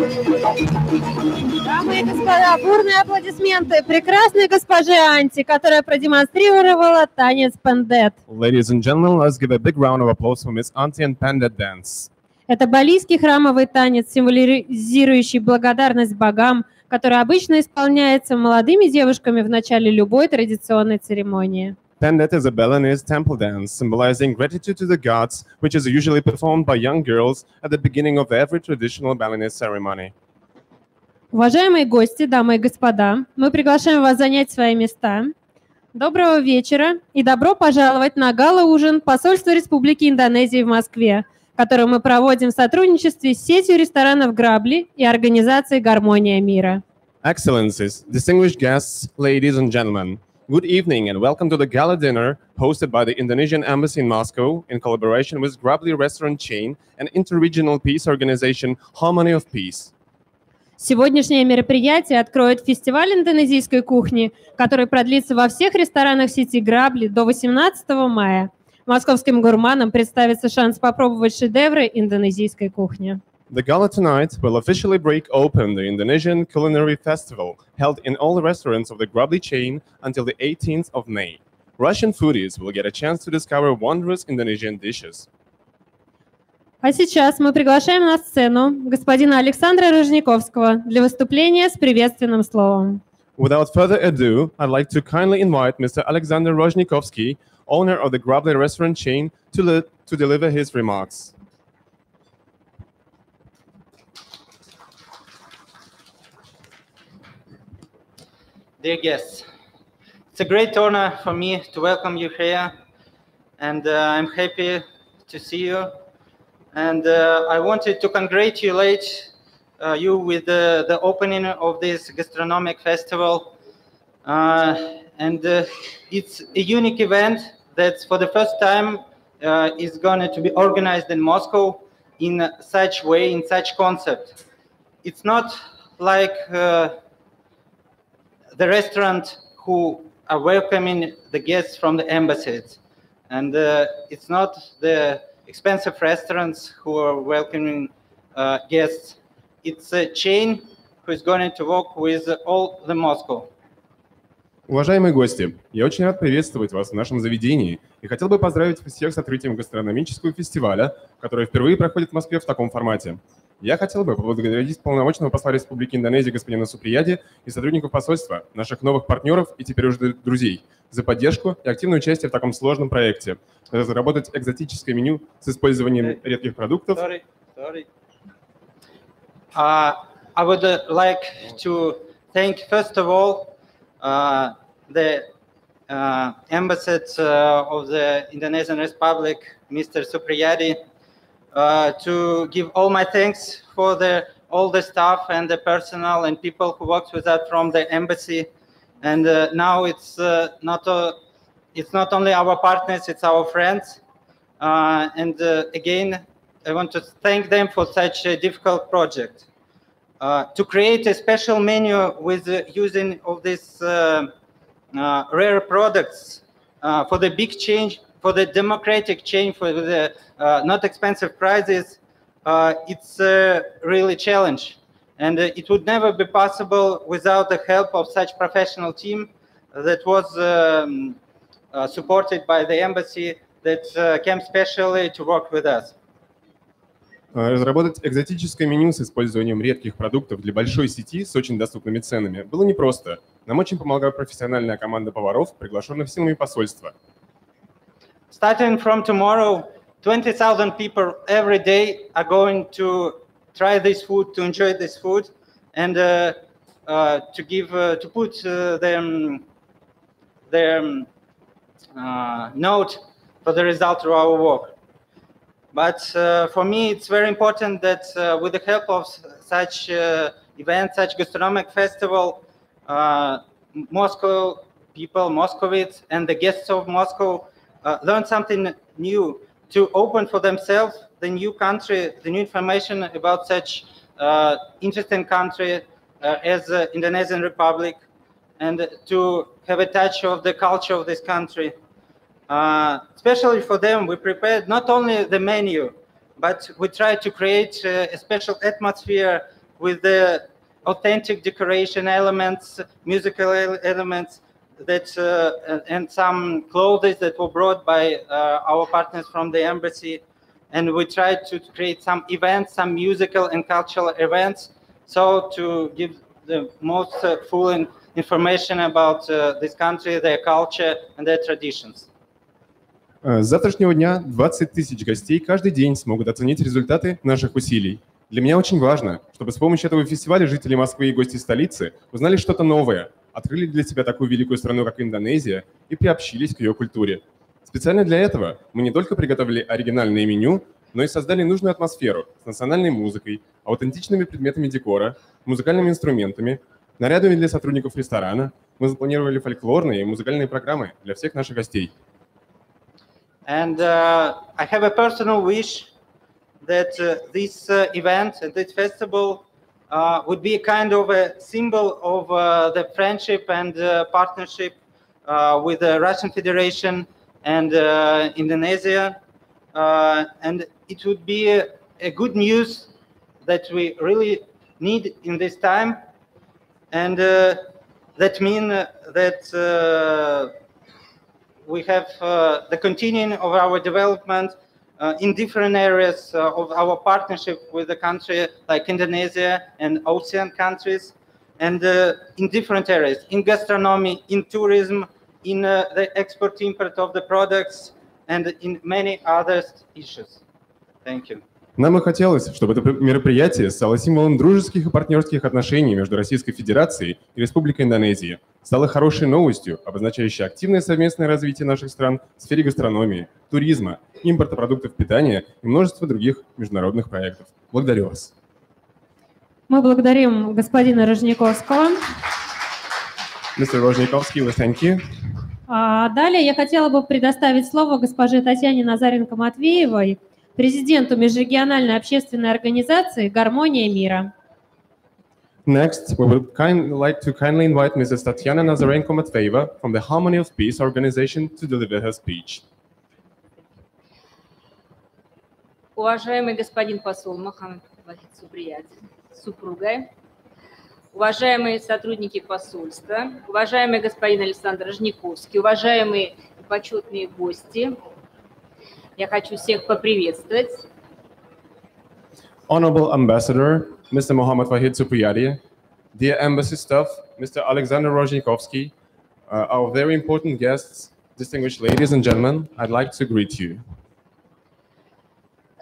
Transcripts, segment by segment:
Дамы и господа, бурные аплодисменты прекрасной госпоже Анти, которая продемонстрировала танец пандет. Ladies and gentlemen, let's give a big round of applause for Miss Auntie and Pandit Dance. Это балийский храмовый танец, символизирующий благодарность богам, который обычно исполняется молодыми девушками в начале любой традиционной церемонии. Pandit is a Balinese temple dance symbolizing gratitude to the gods, which is usually performed by young girls at the beginning of every traditional Balinese ceremony. Уважаемые гости, дамы и господа, мы приглашаем вас занять свои места. Доброго вечера и добро пожаловать на гала-ужин Посольства Республики Индонезии в Москве, который мы проводим в сотрудничестве с сетью ресторанов Grabli и организацией «Гармония мира». Excellencies, distinguished guests, ladies and gentlemen, good evening and welcome to the gala dinner hosted by the Indonesian Embassy in Moscow in collaboration with Grabli restaurant chain and interregional peace organization Harmony of Peace. Сегодняшнее мероприятие откроет фестиваль индонезийской кухни, который продлится во всех ресторанах сети Grabli до 18 мая. Московским гурманам представится шанс попробовать шедевры индонезийской кухни. The gala tonight will officially break open the Indonesian Culinary Festival, held in all restaurants of the Grabli chain until the 18th of May. Russian foodies will get a chance to discover wondrous Indonesian dishes. А сейчас мы приглашаем на сцену господина Александра Рожниковского для выступления с приветственным словом. Without further ado, I'd like to kindly invite Mr. Alexander Rozhnikovsky, owner of the Grabli restaurant chain, to deliver his remarks. Dear guests, it's a great honor for me to welcome you here, and I'm happy to see you. And I wanted to congratulate you with the opening of this gastronomic festival. And it's a unique event that for the first time is going to be organized in Moscow in such way, in such concept. It's not like the restaurant who are welcoming the guests from the embassies. And it's not the expensive restaurants who are welcoming guests. It's a chain who is going to work with all the Moscow. Уважаемые гости, я очень рад приветствовать вас в нашем заведении и хотел бы поздравить всех с открытием гастрономического фестиваля, который впервые проходит в Москве в таком формате. Я хотел бы поблагодарить полномочного посла Республики Индонезия господина Суприяди и сотрудников посольства, наших новых партнеров и теперь уже друзей, за поддержку и активное участие в таком сложном проекте, разработать экзотическое меню с использованием редких продуктов. I would like to thank, first of all, the ambassador of the Indonesian Republic, Mr. Supriyadi, to give all my thanks for all the staff and the personnel and people who worked with us from the embassy. And now it's not only our partners, it's our friends. And again, I want to thank them for such a difficult project. To create a special menu with the using of these rare products for the big change, for the democratic change, for the not expensive prices, it's really a challenge. And it would never be possible without the help of such professional team that was supported by the embassy that came specially to work with us. Разработать экзотическое меню с использованием редких продуктов для большой сети с очень доступными ценами было непросто. Нам очень помогла профессиональная команда поваров, приглашенных силами посольства. Starting from tomorrow, 20,000 people every day are going to try this food, to enjoy this food, and to put their note for the result of our work. But for me, it's very important that with the help of such event, such gastronomic festival, Moscow people, Moscovites, and the guests of Moscow learn something new, to open for themselves the new country, the new information about such interesting country as the Indonesian Republic, and to have a touch of the culture of this country. Especially for them, we prepared not only the menu, but we tried to create a special atmosphere with the authentic decoration elements, musical elements, that and some clothes that were brought by our partners from the embassy. And we tried to create some events, some musical and cultural events, so to give the most full information about this country, their culture and their traditions. С завтрашнего дня 20 тысяч гостей каждый день смогут оценить результаты наших усилий. Для меня очень важно, чтобы с помощью этого фестиваля жители Москвы и гости столицы узнали что-то новое, открыли для себя такую великую страну, как Индонезия, и приобщились к ее культуре. Специально для этого мы не только приготовили оригинальное меню, но и создали нужную атмосферу с национальной музыкой, аутентичными предметами декора, музыкальными инструментами, нарядами для сотрудников ресторана. Мы запланировали фольклорные и музыкальные программы для всех наших гостей. And I have a personal wish that this event and this festival would be a kind of a symbol of the friendship and partnership with the Russian Federation and Indonesia. And it would be a good news that we really need in this time. And that means that we have the continuing of our development in different areas of our partnership with the country like Indonesia and ASEAN countries, and in different areas, in gastronomy, in tourism, in the export-import of the products, and in many other issues. Thank you. Нам бы хотелось, чтобы это мероприятие стало символом дружеских и партнерских отношений между Российской Федерацией и Республикой Индонезия, стало хорошей новостью, обозначающей активное совместное развитие наших стран в сфере гастрономии, туризма, импорта продуктов питания и множества других международных проектов. Благодарю вас. Мы благодарим господина Рожниковского. Mr. Rojnikovsky, we thank you. Далее я хотела бы предоставить слово госпоже Татьяне Назаренко-Матвеевой, президенту межрегиональной общественной организации «Гармония мира». Next, we would like to kindly invite Mrs. Tatiana Nazarenko-Matveyeva from the Harmony of Peace organization to deliver her speech. Уважаемый господин посол Мохаммед Вахид Суприяти с супругой, уважаемые сотрудники посольства, уважаемый господин Александр Рожниковский, уважаемые и почетные гости, я хочу всех поприветствовать. Honorable Ambassador, Mr. Mohammad Wahid Supriyadi, dear embassy staff, Mr. Alexander Rojnikovsky, our very important guests, distinguished ladies and gentlemen, I'd like to greet you.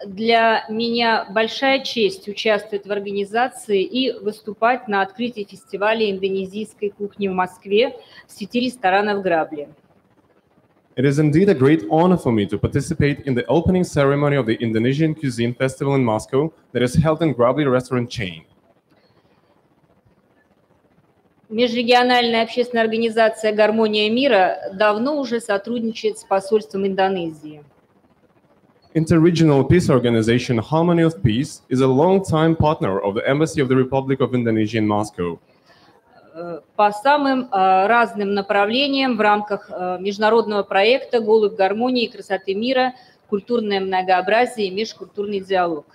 Для меня большая честь участвовать в организации и выступать на открытии фестиваля индонезийской кухни в Москве в сети ресторанов Grabli. It is indeed a great honor for me to participate in the opening ceremony of the Indonesian Cuisine Festival in Moscow that is held in Grabli restaurant chain. Межрегиональная общественная организация «Гармония мира» давно уже сотрудничает с посольством Индонезии. Interregional peace organization Harmony of Peace is a long-time partner of the Embassy of the Republic of Indonesia in Moscow. По самым разным направлениям в рамках международного проекта «Голубь гармонии и красоты мира. Культурное многообразие и межкультурный диалог».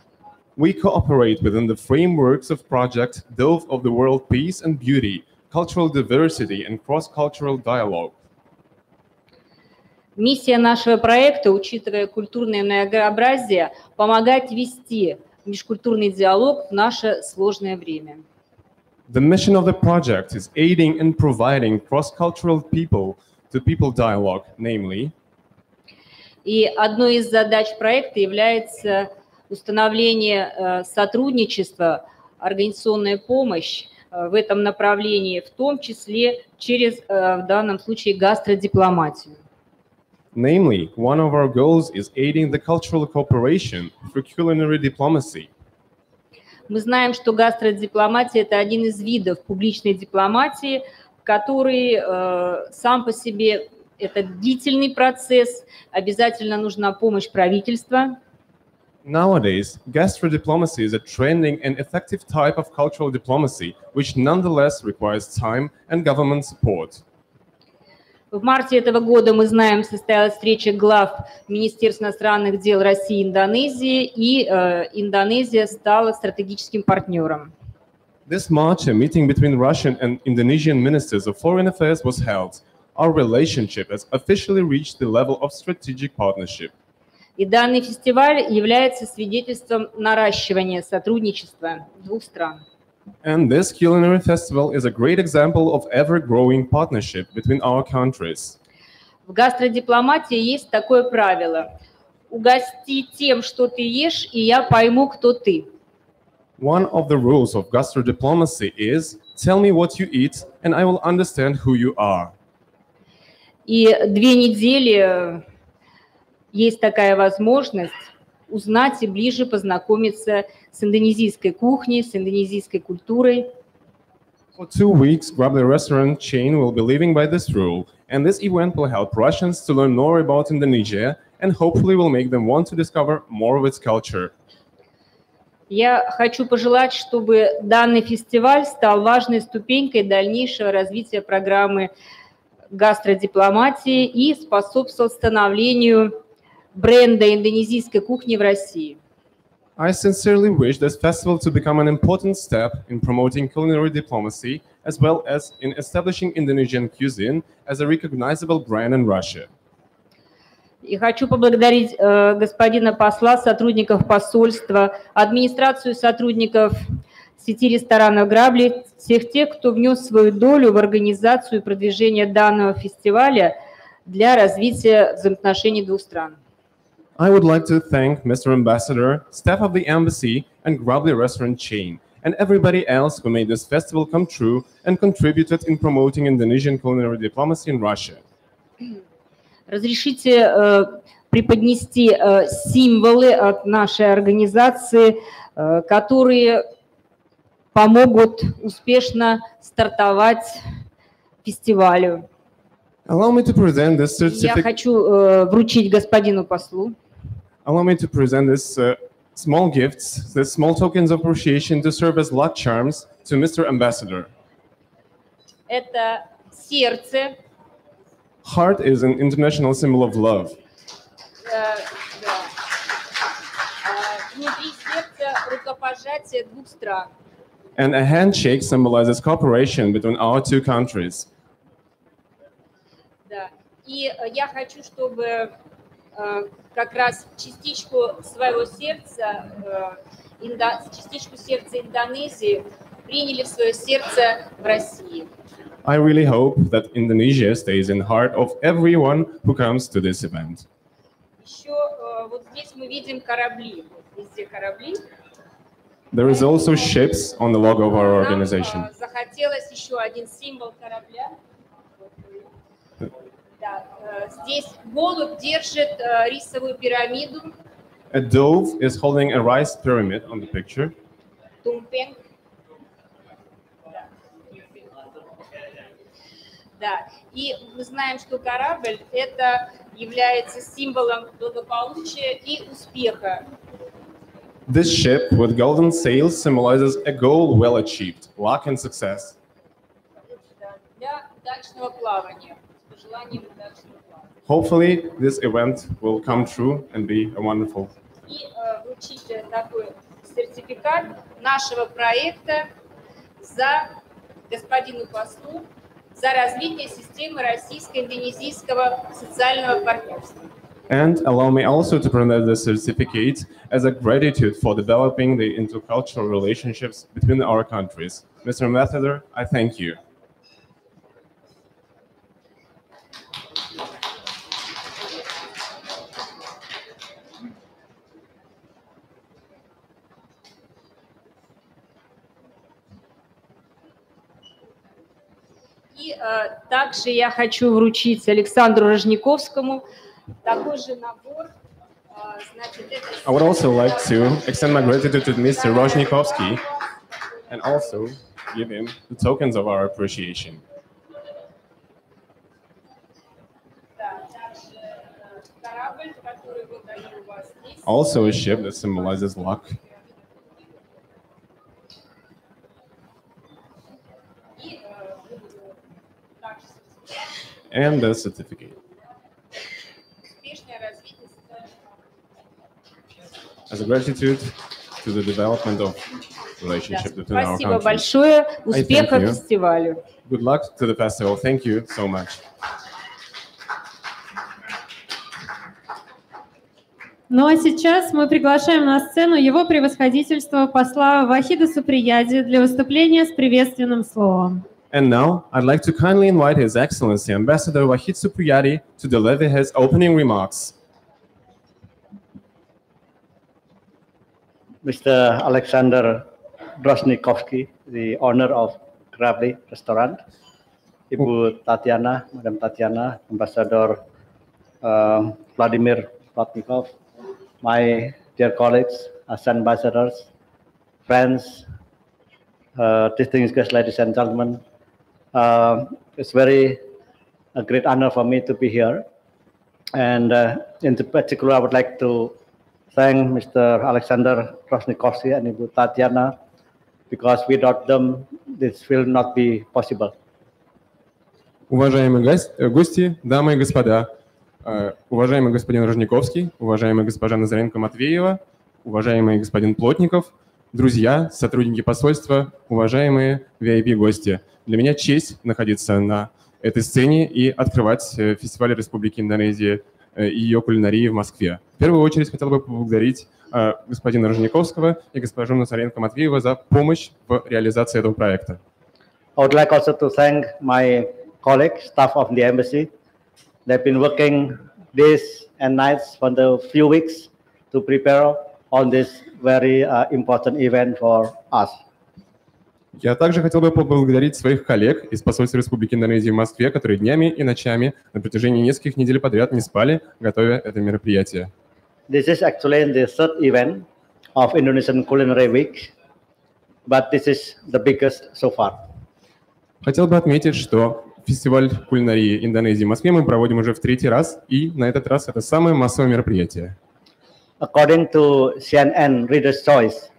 We cooperate within the frameworks of project Dove of the World Peace and Beauty, Cultural Diversity and Cross-Cultural Dialogue. Миссия нашего проекта, учитывая культурное многообразие, помогать вести межкультурный диалог в наше сложное время. The mission of the project is aiding and providing cross-cultural people-to-people dialogue, namely. И одной из задач проекта является установление сотрудничества, организационная помощь в этом направлении, в том числе через, в данном случае, гастродипломатию. Namely, one of our goals is aiding the cultural cooperation through culinary diplomacy. Мы знаем, что гастродипломатия – это один из видов публичной дипломатии, который сам по себе это длительный процесс, обязательно нужна помощь правительства. Nowadays, gastrodiplomacy is a trending and effective type of cultural diplomacy, which nonetheless requires time and government support. В марте этого года, мы знаем, состоялась встреча глав Министерств иностранных дел России и Индонезии, и Индонезия стала стратегическим партнером. This March, a meeting between Russian and Indonesian ministers of foreign affairs was held. Our relationship has officially reached the level of strategic partnership. И данный фестиваль является свидетельством наращивания сотрудничества двух стран. And this Culinary Festival is a great example of ever-growing partnership between our countries. В гастродипломатии есть такое правило: угости тем, что ты ешь, и я пойму, кто ты. One of the rules of gastrodiplomacy is, tell me what you eat, and I will understand who you are. И 2 недели есть такая возможность узнать и ближе познакомиться с индонезийской кухней, с индонезийской культурой. For 2 weeks, Grabli restaurant chain will be living by this rule, and this event will help Russians to learn more about Indonesia and hopefully will make them want to discover more of its culture. Я хочу пожелать, чтобы данный фестиваль стал важной ступенькой дальнейшего развития программы гастродипломатии и способствовал становлению бренда индонезийской кухни в России. I sincerely wish this festival to become an important step in promoting culinary diplomacy as well as in establishing Indonesian cuisine as a recognizable brand in Russia. И хочу поблагодарить господина посла, сотрудников посольства, администрацию сотрудников сети ресторанов Grabli, всех тех, кто внес свою долю в организацию и продвижение данного фестиваля для развития взаимоотношений двух стран. I would like to thank Mr. Ambassador, staff of the embassy and Grabli restaurant chain, and everybody else who made this festival come true and contributed in promoting Indonesian culinary diplomacy in Russia. Разрешите преподнести символы от нашей организации, которые помогут успешно стартовать фестивалю. Allow me to present this Я certificate. хочу вручить господину послу. Allow me to present this small gifts, the small tokens of appreciation to serve as luck charms to Mr. Ambassador. Это сердце. Heart is an international symbol of love. Внутри сердца рукопожатие двух стран. And a handshake symbolizes cooperation between our 2 countries. Да. И я хочу, чтобы как раз частичку своего сердца, частичку сердца Индонезии приняли в свое сердце в России. I really hope that Indonesia stays in the heart of everyone who comes to this event. Еще вот здесь мы видим корабли. Везде корабли. There is also ships on the logo of our organization. Нам захотелось еще один символ корабля. Да, здесь голубь держит рисовую пирамиду. A dove is holding a rice pyramid on the picture. Тумпенг. Да. И мы знаем, что корабль это является символом благополучия и успеха. This ship with golden sails symbolizes a goal well achieved, luck and success. Для удачного плавания. С пожеланием удачного плавания. Hopefully, this event will come true and be a wonderful. И вручить такой сертификат нашего проекта за господину послу за развитие системы российско-индонезийского социального партнерства. And allow me also to present the certificate as a gratitude for developing the intercultural relationships between our countries. Mr. Ambassador, I thank you. И также я хочу вручить Александру Рожниковскому такой же набор. Значит, это... I would also like to extend my gratitude to Mr. Rozhnikovsky and also give him the tokens of our appreciation. Also a ship that symbolizes luck. And the certificate. As a gratitude to the development of relationship between our Спасибо countries. большое. thank Успехов you. фестивалю. Good luck to the festival. Thank you so much. Ну а сейчас мы приглашаем на сцену его превосходительство посла Вахида Суприяди для выступления с приветственным словом. And now, I'd like to kindly invite His Excellency Ambassador Wahid Supriyadi to deliver his opening remarks. Mr. Alexander Drozhnikovsky, the owner of Grabli restaurant, Ibu Tatiana, Madam Tatiana, Ambassador Vladimir Plotnikov, my dear colleagues, as ambassadors, friends, distinguished guests, ladies and gentlemen, it's a great honor for me to be here. And in particular, I would like to thank Mr. Alexander Drozhnikovsky and Ibu Tatiana, because without them, this will not be possible. Уважаемые гости, дамы и господа, уважаемый господин Рожниковский, уважаемая госпожа Назаренко-Матвеева, уважаемый господин Плотников, друзья, сотрудники посольства, уважаемые VIP-гости. Для меня честь находиться на этой сцене и открывать фестиваль Республики Индонезия и ее кулинарии в Москве. В первую очередь хотел бы поблагодарить господина Рожниковского и госпожу Назаренко-Матвеева за помощь в реализации этого проекта. I would like also to thank my colleagues, staff of the embassy. They've been working days and nights for the few weeks to prepare on this very important event for us. Я также хотел бы поблагодарить своих коллег из посольства Республики Индонезия в Москве, которые днями и ночами на протяжении нескольких недель подряд не спали, готовя это мероприятие. This is actually the third event of Indonesian Culinary Week, but this is the biggest so far. Хотел бы отметить, что фестиваль кулинарии Индонезии в Москве мы проводим уже в третий раз, и на этот раз это самое массовое мероприятие. According to CNN Reader's Choice,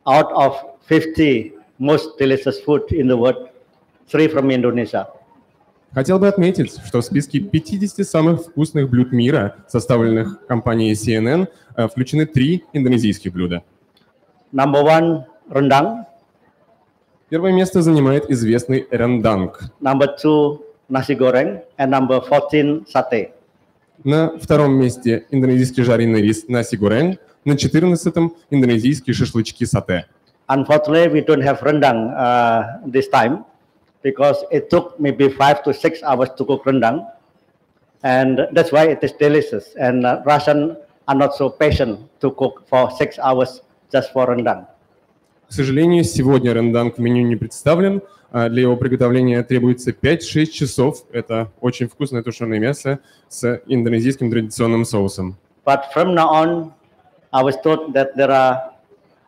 out of 50 most delicious food in the world, 3 from Indonesia. Хотел бы отметить, что в списке 50 самых вкусных блюд мира, составленных компанией CNN, включены 3 индонезийских блюда. Number 1, rendang. Первое место занимает известный ренданг. Number 2, nasi goreng. And number 14, satay. На втором месте индонезийский жареный рис наси горeng, на 14-м индонезийские шашлычки сате. Unfortunately, we don't have rendang this time, because it took maybe 5 to 6 hours to cook rendang, and that's why it is delicious. And Russians are not so patient to cook for 6 hours just for rendang. К сожалению, сегодня ренданг в меню не представлен. Для его приготовления требуется 5-6 часов. Это очень вкусное тушеное мясо с индонезийским традиционным соусом. But from now on, I was told that there are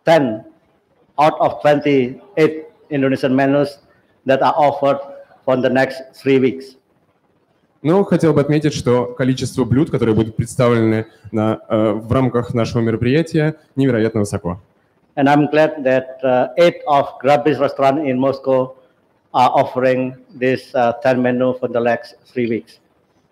10 out of 28 Indonesian menus that are offered for the next 3 weeks. Но хотел бы отметить, что количество блюд, которые будут представлены в рамках нашего мероприятия, невероятно высоко. And I'm glad that 8 of Grabli's restaurants in Moscow are offering this 10 menu for the next 3 weeks.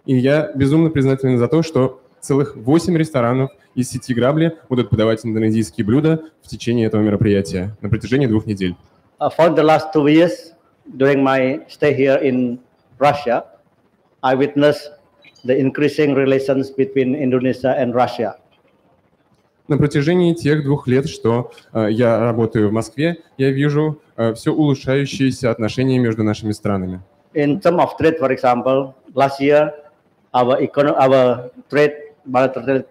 И я безумно признателен за то, что целых 8 ресторанов из сети Grabli будут подавать индонезийские блюда в течение этого мероприятия на протяжении 2 недель. For the last 2 years, during my stay here in Russia, I witnessed the increasing relations between Indonesia and Russia. На протяжении тех 2 лет, что я работаю в Москве, я вижу все улучшающиеся отношения между нашими странами. In terms of trade, for example, last year our trade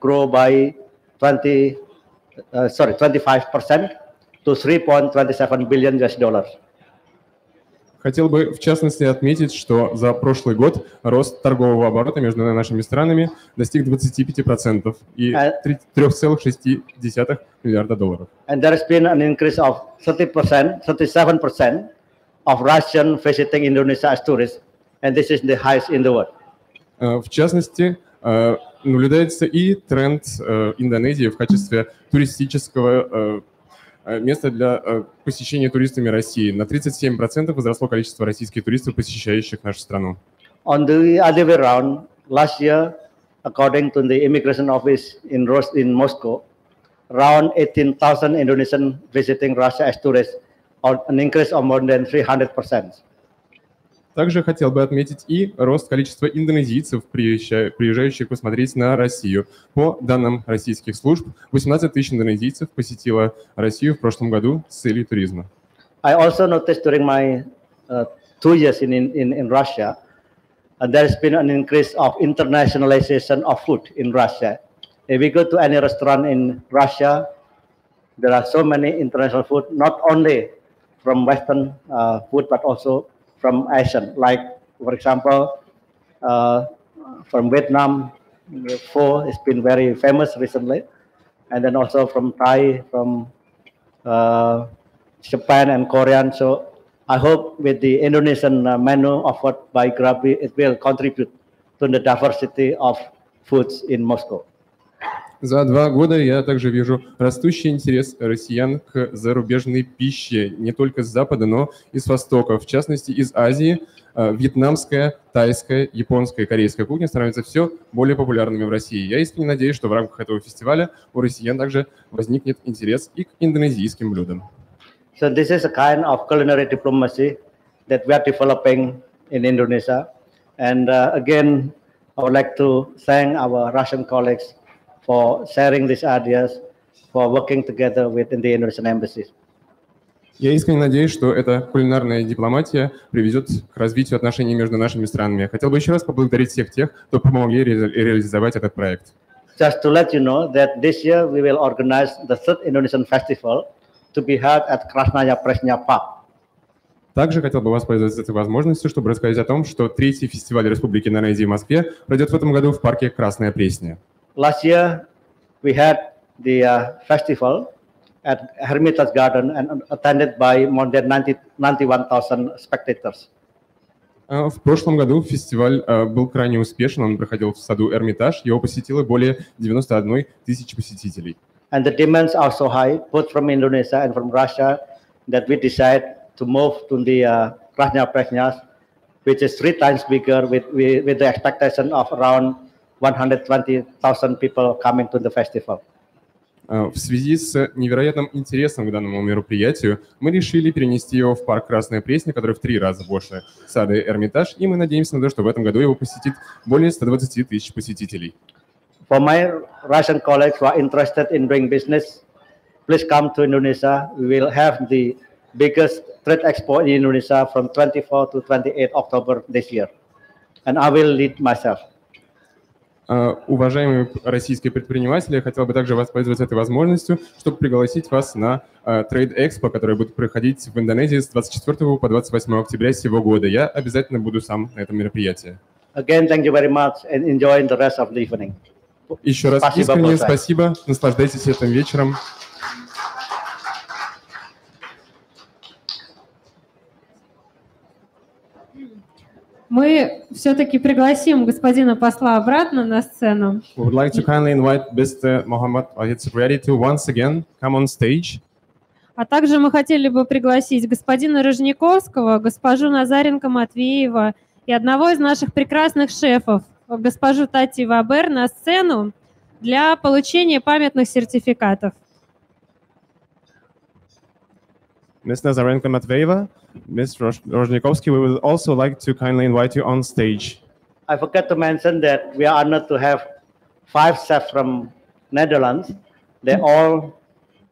grew by 25% to $3.27 billion. Хотел бы, в частности, отметить, что за прошлый год рост торгового оборота между нашими странами достиг 25% и $3,6 миллиарда долларов. And there has been an increase of 37% of Russian visiting Indonesia as tourists, and this is the highest in the world. В частности, наблюдается и тренд Индонезии в качестве туристического место для посещения туристами России. На 37% возросло количество российских туристов, посещающих нашу страну. On the other way around, last year, according to the immigration office in Moscow, around 18,000 Indonesian visiting Russia as tourists, or an increase of more than 300%. Также хотел бы отметить и рост количества индонезийцев, приезжающих посмотреть на Россию. По данным российских служб, 18 тысяч индонезийцев посетило Россию в прошлом году с целью туризма. I also noticed during my 2 years in Russia, there has been an increase of internationalization of food in Russia. If we go to any restaurant in Russia, there are so many international food, not only from Western food, but also from Asian. Like, for example, from Vietnam, pho has been very famous recently. And then also from Thai, from Japan and Korean. So I hope with the Indonesian menu offered by Grabli, it will contribute to the diversity of foods in Moscow. За 2 года я также вижу растущий интерес россиян к зарубежной пище не только с Запада, но и с Востока. В частности, из Азии вьетнамская, тайская, японская и корейская кухня становятся все более популярными в России. Я искренне надеюсь, что в рамках этого фестиваля у россиян также возникнет интерес и к индонезийским блюдам. So this is a kind of culinary diplomacy that we are developing in Indonesia. And again, I would like to thank our Russian colleagues for sharing these ideas, for working together within the Indonesian embassy. Я искренне надеюсь, что эта кулинарная дипломатия приведет к развитию отношений между нашими странами. Я хотел бы еще раз поблагодарить всех тех, кто помогли реализовать этот проект. Just to let you know that this year we will organize the 3rd Indonesian Festival to be held at Krasnaya Presnya Park. Также хотел бы воспользоваться этой возможностью, чтобы рассказать о том, что 3-й фестиваль Республики Индонезия в Москве пройдет в этом году в парке Красная Пресня. Last year, we had the festival at Hermitage Garden and attended by more than 91,000 spectators. В прошлом году фестиваль был крайне успешен, он проходил в саду Эрмитаж, его посетило более 91 тысячи посетителей. And the demands are so high, both from Indonesia and from Russia, that we decided to move to the Krasnaya Presnya, which is 3 times bigger with the expectation of around 120,000 people coming to the festival. В связи с невероятным интересом к данному мероприятию мы решили перенести его в парк Красная Пресня, который в 3 раза больше сада Эрмитаж, и мы надеемся на то, что в этом году его посетит более 120 тысяч посетителей. For my Russian colleagues who are interested in doing business, please come to Indonesia. We will have the biggest trade expo in Indonesia from 24 to 28 October this year. And I will lead myself. Уважаемые российские предприниматели, я хотел бы также воспользоваться этой возможностью, чтобы пригласить вас на Trade Expo, который будет проходить в Индонезии с 24 по 28 октября сего года. Я обязательно буду сам на этом мероприятии. Again, thank you very much and enjoy the rest of the evening. Еще раз искренне спасибо, наслаждайтесь этим вечером. Мы все-таки пригласим господина посла обратно на сцену. We would like to kindly invite Mr. Mohammad Wahid Subriyadi to once again come on stage. А также мы хотели бы пригласить господина Рожниковского, госпожу Назаренко-Матвеева и одного из наших прекрасных шефов, госпожу Тати Вабер, на сцену для получения памятных сертификатов. Ms. Nazarenko-Matveeva, Ms. Rozhnikovsky, we would also like to kindly invite you on stage. I forgot to mention that we are honored to have 5 chefs from Netherlands. They're all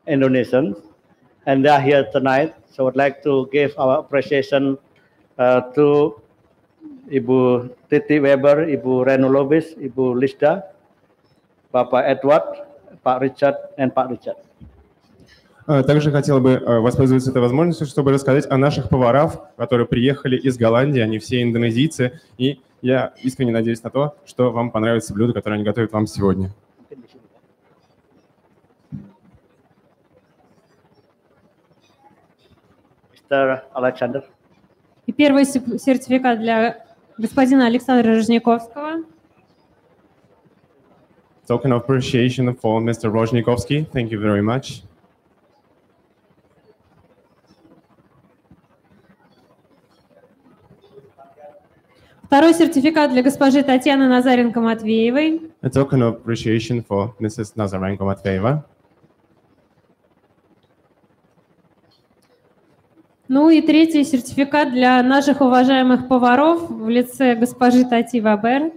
Indonesians, and they are here tonight. So I'd like to give our appreciation to Ibu Titi Weber, Ibu Renu Lobis, Ibu Lisda, Bapak Edward, Pak Richard, and Pak Richard. Также хотел бы воспользоваться этой возможностью, чтобы рассказать о наших поварах, которые приехали из Голландии, они все индонезийцы, и я искренне надеюсь на то, что вам понравится блюдо, которое они готовят вам сегодня. Mr. Alexander. И первый сертификат для господина Александра Рожниковского. Token of appreciation for Mr. Rozhnikovsky. Thank you very much. Второй сертификат для госпожи Татьяны Назаренко-Матвеевой. A token of appreciation for Mrs. Nazarenko-Matveeva. Ну и третий сертификат для наших уважаемых поваров в лице госпожи Тати Вабер.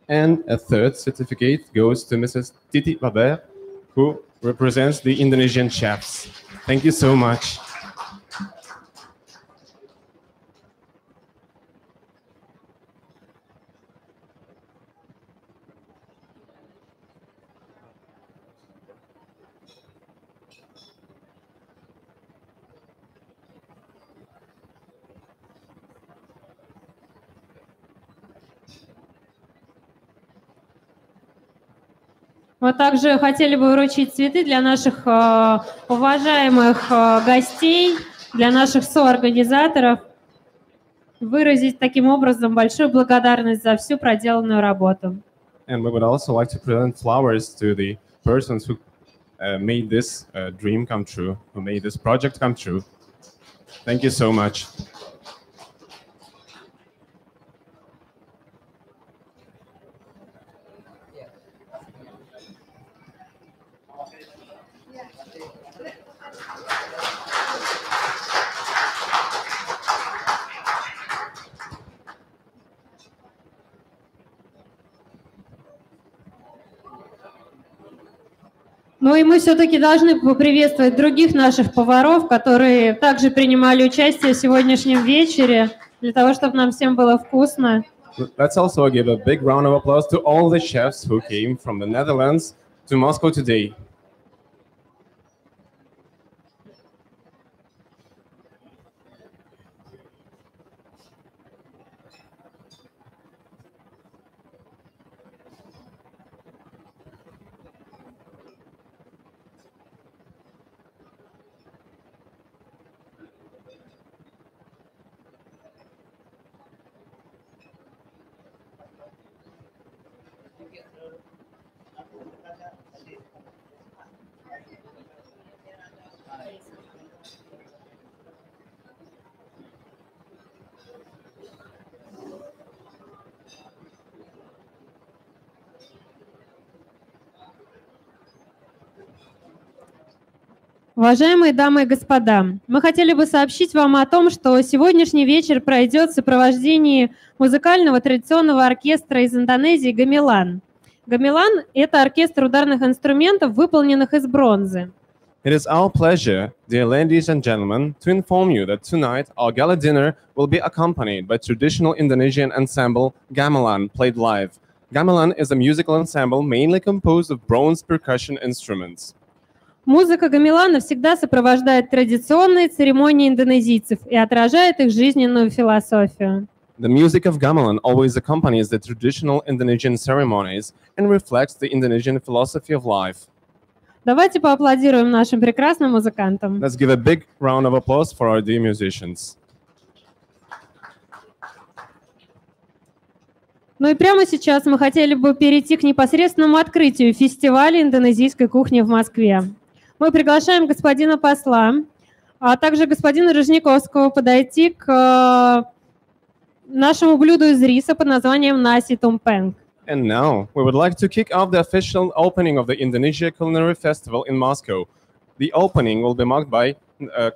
And a third certificate goes to Mrs. Titi Baber, who represents the Indonesian chefs. Thank you so much. Мы также хотели бы вручить цветы для наших уважаемых гостей, для наших соорганизаторов, выразить таким образом большую благодарность за всю проделанную работу. And we would also like to present flowers to the persons who made this dream come true, who made this project come true. Thank you so much. Ну и мы все-таки должны поприветствовать других наших поваров, которые также принимали участие в сегодняшнем вечере, для того, чтобы нам всем было вкусно. Let's also give a big round of applause to all the chefs who came from the Netherlands to Moscow today. Уважаемые дамы и господа, мы хотели бы сообщить вам о том, что сегодняшний вечер пройдет в сопровождении музыкального традиционного оркестра из Индонезии «Гамелан». «Гамелан» — это оркестр ударных инструментов, выполненных из бронзы. It is our pleasure, dear ladies and gentlemen, to inform you that tonight our gala dinner will be accompanied by traditional Indonesian ensemble Gamelan played live. Gamelan is a musical ensemble mainly composed of bronze percussion instruments. Музыка гамелана всегда сопровождает традиционные церемонии индонезийцев и отражает их жизненную философию. The music of gamelan always accompanies the traditional Indonesian ceremonies and reflects the Indonesian philosophy of life. Давайте поаплодируем нашим прекрасным музыкантам. Let's give a big round of applause for our dear musicians. Ну и прямо сейчас мы хотели бы перейти к непосредственному открытию фестиваля индонезийской кухни в Москве. Мы приглашаем господина посла, а также господина Рыжниковского подойти к нашему блюду из риса под названием наси тумпенг. And now we would like to kick off the official opening of the Indonesia Culinary Festival in Moscow. The opening will be marked by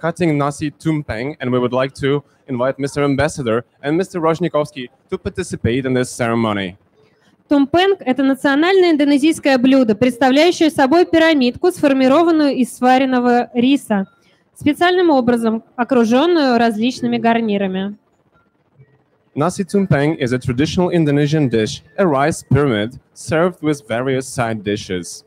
cutting nasi tumpeng, and we would like to invite Mr. Ambassador and Mr. Rozhnikovsky to participate in this ceremony. Тумпенг – это национальное индонезийское блюдо, представляющее собой пирамидку, сформированную из сваренного риса, специальным образом окруженную различными гарнирами. Nasi tumpeng is a traditional Indonesian dish, a rice pyramid served with various side dishes.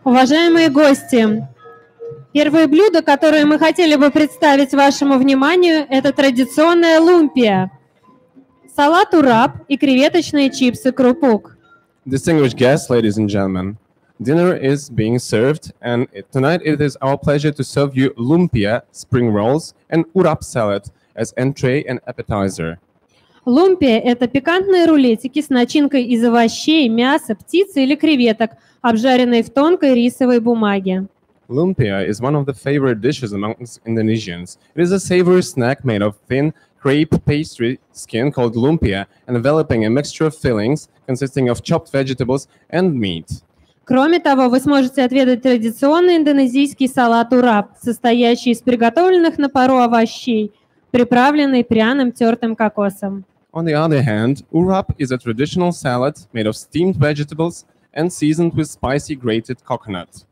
Уважаемые гости, первое блюдо, которое мы хотели бы представить вашему вниманию, это традиционная лумпия. Салат ураб и креветочные чипсы крупук. Distinguished guests, ladies and gentlemen, dinner is being served, and tonight it is our pleasure to serve you lumpia, spring rolls, and urap salad as entree and appetizer. Лумпия – это пикантные рулетики с начинкой из овощей, мяса, птицы или креветок, обжаренные в тонкой рисовой бумаге. Lumpia is one of the favorite dishes amongst Indonesians. It is a savory snack made of thin crepe pastry skin called lumpia and enveloping a mixture of fillings consisting of chopped vegetables and meat. Кроме того, вы сможете отведать традиционный индонезийский салат ураб, состоящий из приготовленных на пару овощей, приправленный пряным тертым кокосом. On the other hand, urap is a traditional salad made of steamed vegetables and seasoned with spicy grated coconut.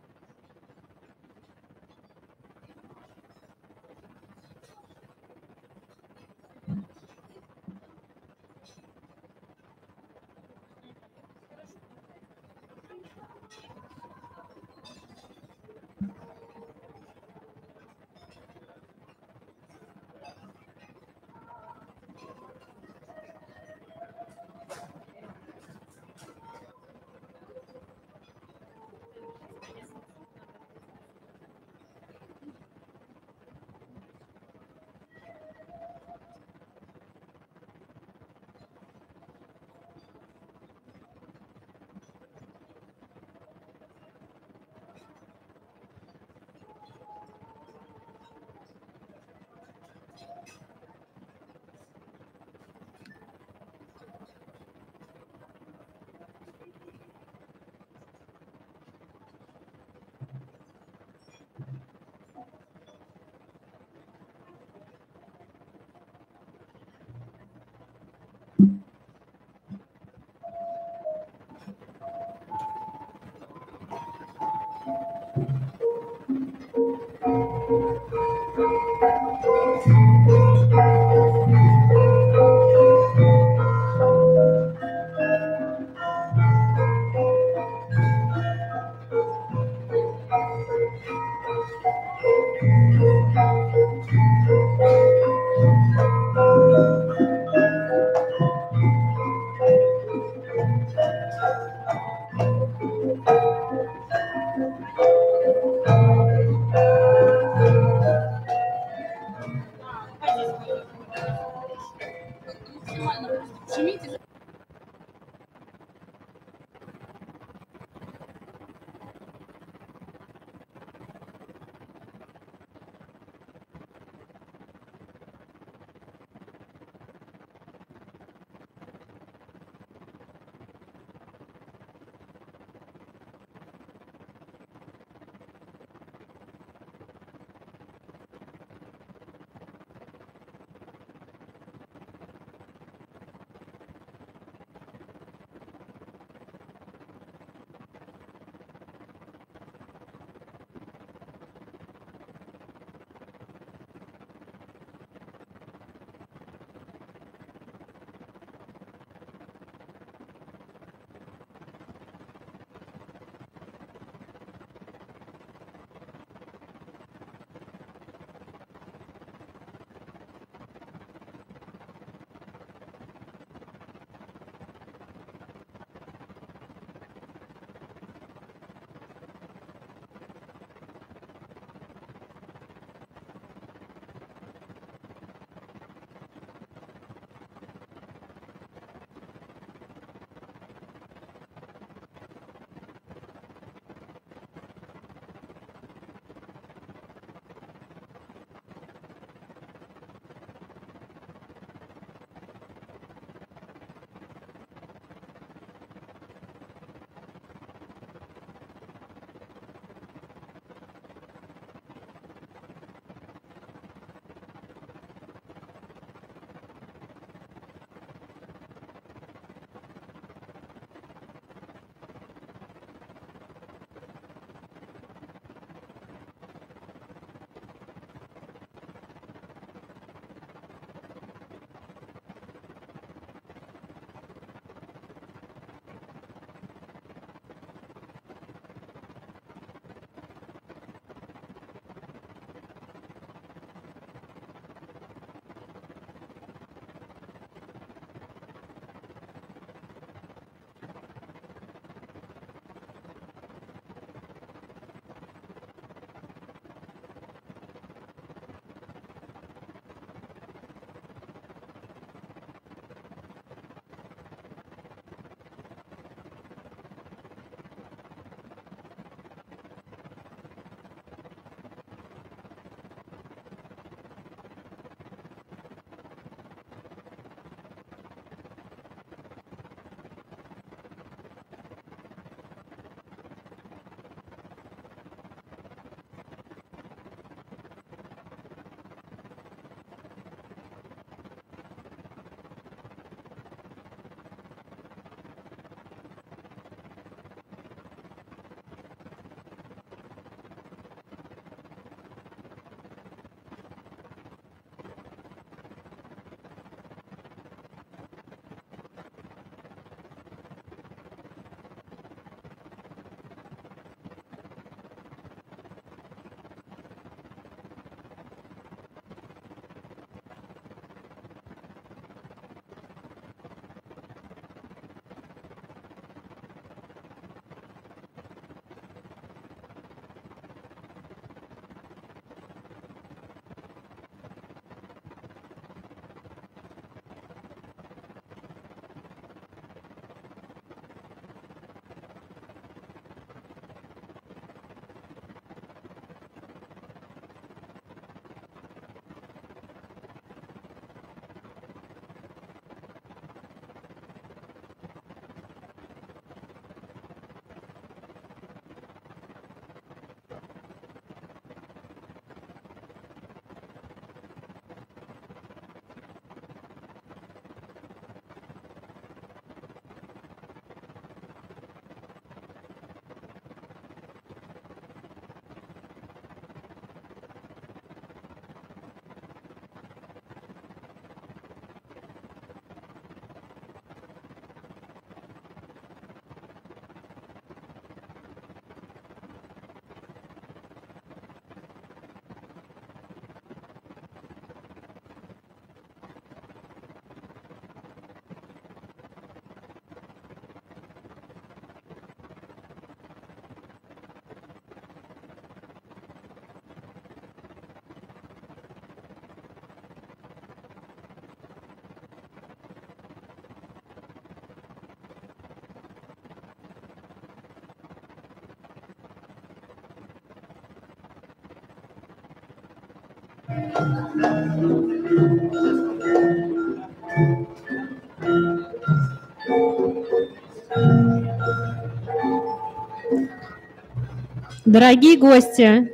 Дорогие гости,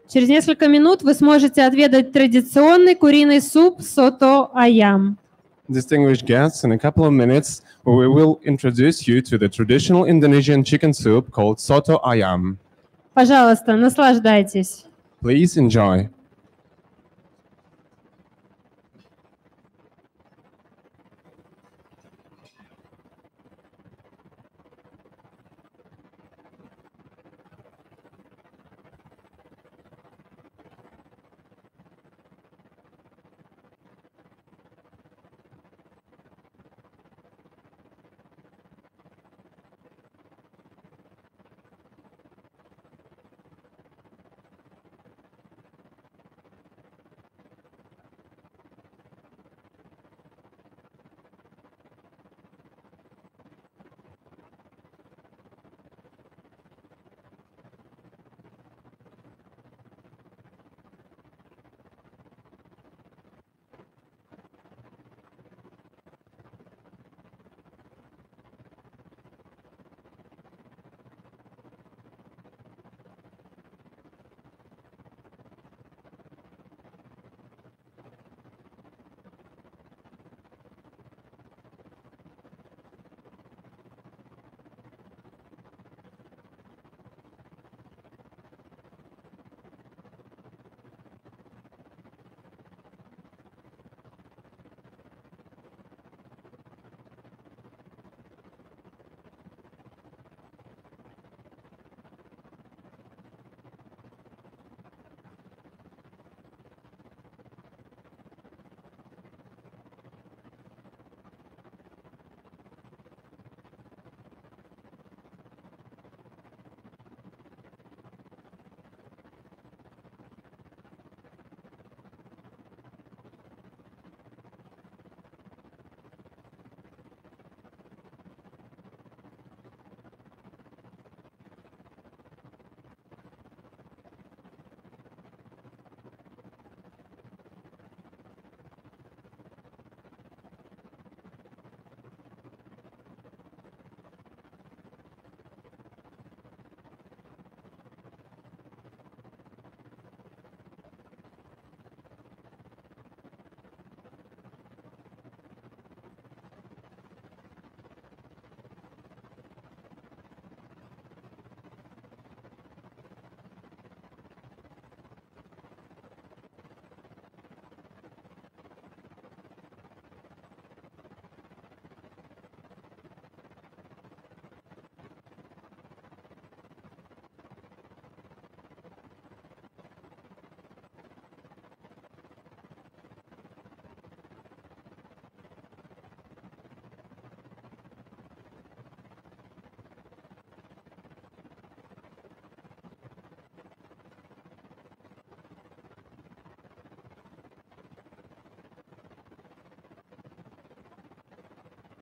через несколько минут вы сможете отведать традиционный куриный суп сото аям. Distinguished guests, in a couple of minutes, we will introduce you to the traditional Indonesian chicken soup called soto ayam. Пожалуйста, наслаждайтесь. Please enjoy.